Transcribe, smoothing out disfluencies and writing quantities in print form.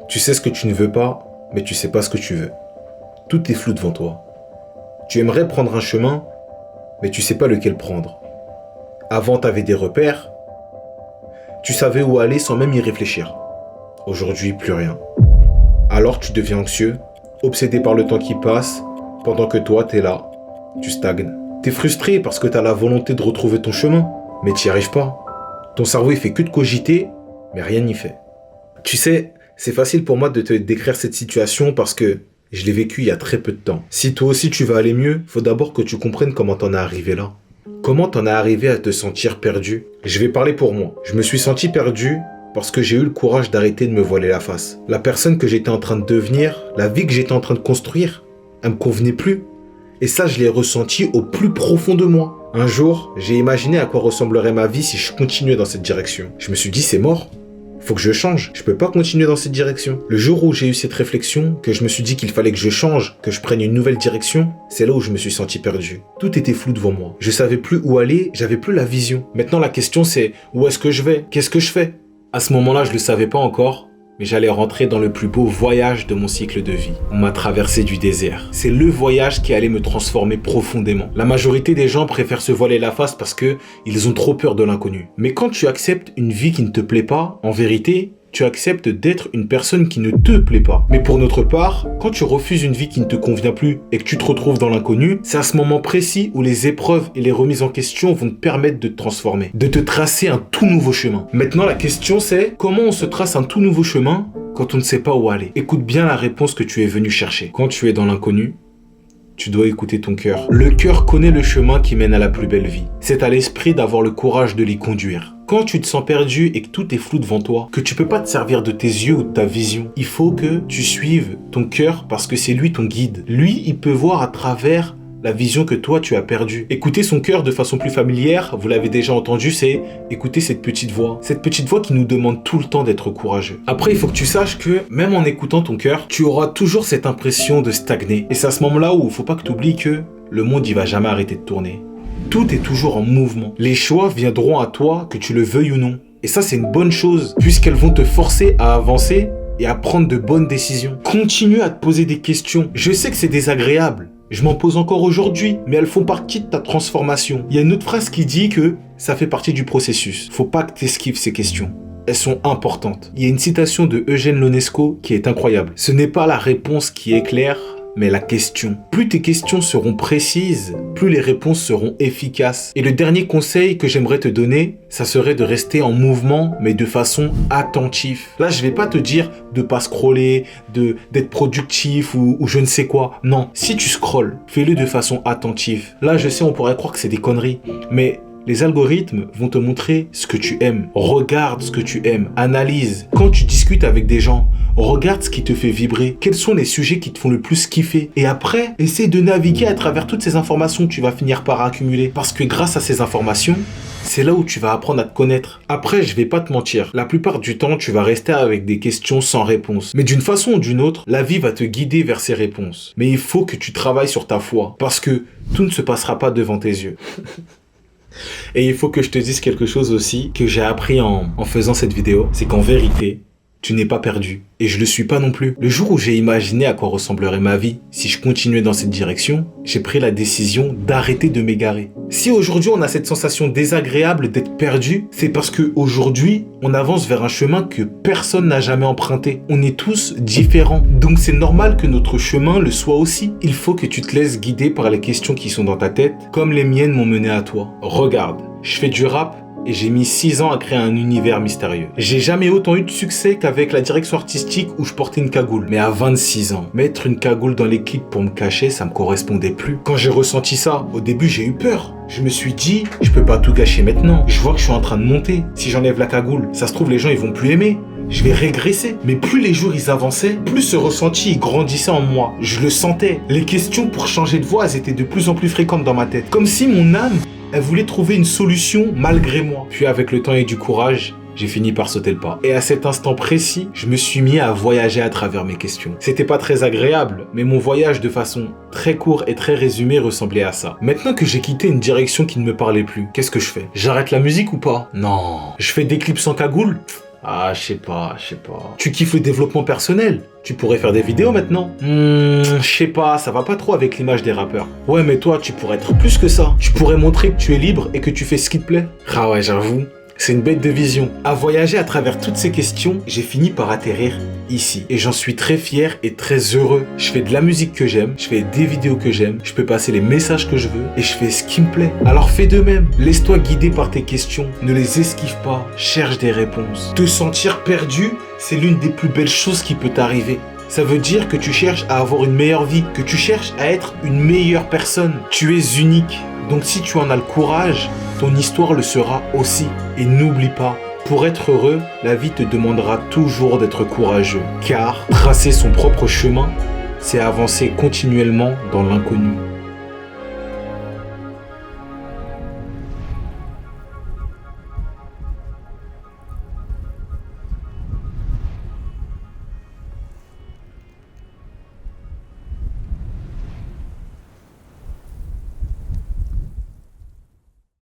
Tu sais ce que tu ne veux pas, mais tu sais pas ce que tu veux. Tout est flou devant toi. Tu aimerais prendre un chemin, mais tu sais pas lequel prendre. Avant, t'avais des repères. Tu savais où aller sans même y réfléchir. Aujourd'hui, plus rien. Alors tu deviens anxieux, obsédé par le temps qui passe, pendant que toi, t'es là, tu stagnes. T'es frustré parce que t'as la volonté de retrouver ton chemin, mais t'y arrives pas. Ton cerveau, il fait que de cogiter, mais rien n'y fait. Tu sais, c'est facile pour moi de te décrire cette situation parce que je l'ai vécu il y a très peu de temps. Si toi aussi tu veux aller mieux, faut d'abord que tu comprennes comment t'en es arrivé là. Comment t'en es arrivé à te sentir perdu? Je vais parler pour moi. Je me suis senti perdu parce que j'ai eu le courage d'arrêter de me voiler la face. La personne que j'étais en train de devenir, la vie que j'étais en train de construire, elle me convenait plus. Et ça, je l'ai ressenti au plus profond de moi. Un jour, j'ai imaginé à quoi ressemblerait ma vie si je continuais dans cette direction. Je me suis dit, c'est mort. Faut que je change. Je peux pas continuer dans cette direction. Le jour où j'ai eu cette réflexion, que je me suis dit qu'il fallait que je change, que je prenne une nouvelle direction, c'est là où je me suis senti perdu. Tout était flou devant moi. Je savais plus où aller, j'avais plus la vision. Maintenant, la question c'est, où est-ce que je vais? Qu'est-ce que je fais? À ce moment-là, je le savais pas encore, mais j'allais rentrer dans le plus beau voyage de mon cycle de vie. On m'a traversé du désert. C'est le voyage qui allait me transformer profondément. La majorité des gens préfèrent se voiler la face parce que ils ont trop peur de l'inconnu. Mais quand tu acceptes une vie qui ne te plaît pas, en vérité, tu acceptes d'être une personne qui ne te plaît pas. Mais pour notre part, quand tu refuses une vie qui ne te convient plus et que tu te retrouves dans l'inconnu, c'est à ce moment précis où les épreuves et les remises en question vont te permettre de te transformer, de te tracer un tout nouveau chemin. Maintenant, la question c'est, comment on se trace un tout nouveau chemin quand on ne sait pas où aller? Écoute bien la réponse que tu es venu chercher. Quand tu es dans l'inconnu, tu dois écouter ton cœur. Le cœur connaît le chemin qui mène à la plus belle vie. C'est à l'esprit d'avoir le courage de l'y conduire. Quand tu te sens perdu et que tout est flou devant toi, que tu peux pas te servir de tes yeux ou de ta vision, il faut que tu suives ton cœur parce que c'est lui ton guide. Lui, il peut voir à travers la vision que toi tu as perdue. Écouter son cœur de façon plus familière, vous l'avez déjà entendu, c'est écouter cette petite voix. Cette petite voix qui nous demande tout le temps d'être courageux. Après, il faut que tu saches que même en écoutant ton cœur, tu auras toujours cette impression de stagner. Et c'est à ce moment-là où il faut pas que tu oublies que le monde, il va jamais arrêter de tourner. Tout est toujours en mouvement. Les choix viendront à toi, que tu le veuilles ou non. Et ça, c'est une bonne chose, puisqu'elles vont te forcer à avancer et à prendre de bonnes décisions. Continue à te poser des questions. Je sais que c'est désagréable. Je m'en pose encore aujourd'hui, mais elles font partie de ta transformation. Il y a une autre phrase qui dit que ça fait partie du processus. Faut pas que tu esquives ces questions. Elles sont importantes. Il y a une citation de Eugène Ionesco qui est incroyable. Ce n'est pas la réponse qui éclaire, mais la question. Plus tes questions seront précises, plus les réponses seront efficaces. Et le dernier conseil que j'aimerais te donner, ça serait de rester en mouvement, mais de façon attentive. Là, je vais pas te dire de pas scroller, d'être productif ou je ne sais quoi. Non, si tu scrolles, fais-le de façon attentive. Là, je sais, on pourrait croire que c'est des conneries, mais les algorithmes vont te montrer ce que tu aimes. Regarde ce que tu aimes. Analyse. Quand tu discutes avec des gens, regarde ce qui te fait vibrer. Quels sont les sujets qui te font le plus kiffer? Et après, essaie de naviguer à travers toutes ces informations que tu vas finir par accumuler. Parce que grâce à ces informations, c'est là où tu vas apprendre à te connaître. Après, je vais pas te mentir. La plupart du temps, tu vas rester avec des questions sans réponse. Mais d'une façon ou d'une autre, la vie va te guider vers ces réponses. Mais il faut que tu travailles sur ta foi. Parce que tout ne se passera pas devant tes yeux. Et il faut que je te dise quelque chose aussi que j'ai appris en faisant cette vidéo, c'est qu'en vérité, tu n'es pas perdu. Et je le suis pas non plus. Le jour où j'ai imaginé à quoi ressemblerait ma vie si je continuais dans cette direction, j'ai pris la décision d'arrêter de m'égarer. Si aujourd'hui on a cette sensation désagréable d'être perdu, c'est parce que aujourd'hui on avance vers un chemin que personne n'a jamais emprunté. On est tous différents. Donc c'est normal que notre chemin le soit aussi. Il faut que tu te laisses guider par les questions qui sont dans ta tête, comme les miennes m'ont mené à toi. Regarde, je fais du rap, et j'ai mis 6 ans à créer un univers mystérieux. J'ai jamais autant eu de succès qu'avec la direction artistique où je portais une cagoule. Mais à 26 ans, mettre une cagoule dans les clips pour me cacher, ça me correspondait plus. Quand j'ai ressenti ça, au début j'ai eu peur. Je me suis dit, je peux pas tout gâcher maintenant. Je vois que je suis en train de monter. Si j'enlève la cagoule, ça se trouve les gens ils vont plus aimer. Je vais régresser. Mais plus les jours ils avançaient, plus ce ressenti il grandissait en moi. Je le sentais. Les questions pour changer de voix, elles étaient de plus en plus fréquentes dans ma tête. Comme si mon âme, elle voulait trouver une solution malgré moi. Puis avec le temps et du courage, j'ai fini par sauter le pas. Et à cet instant précis, je me suis mis à voyager à travers mes questions. C'était pas très agréable, mais mon voyage de façon très courte et très résumée ressemblait à ça. Maintenant que j'ai quitté une direction qui ne me parlait plus, qu'est-ce que je fais? J'arrête la musique ou pas? Non. Je fais des clips sans cagoule? Ah, je sais pas. Tu kiffes le développement personnel? Tu pourrais faire des vidéos maintenant? Je sais pas, ça va pas trop avec l'image des rappeurs. Ouais, mais toi, tu pourrais être plus que ça. Tu pourrais montrer que tu es libre et que tu fais ce qui te plaît. Ah ouais, j'avoue. C'est une bête de vision. À voyager à travers toutes ces questions, j'ai fini par atterrir ici. Et j'en suis très fier et très heureux. Je fais de la musique que j'aime, je fais des vidéos que j'aime, je peux passer les messages que je veux et je fais ce qui me plaît. Alors fais de même. Laisse-toi guider par tes questions. Ne les esquive pas. Cherche des réponses. Te sentir perdu, c'est l'une des plus belles choses qui peut t'arriver. Ça veut dire que tu cherches à avoir une meilleure vie, que tu cherches à être une meilleure personne. Tu es unique. Donc si tu en as le courage, ton histoire le sera aussi. Et n'oublie pas, pour être heureux, la vie te demandera toujours d'être courageux. Car tracer son propre chemin, c'est avancer continuellement dans l'inconnu.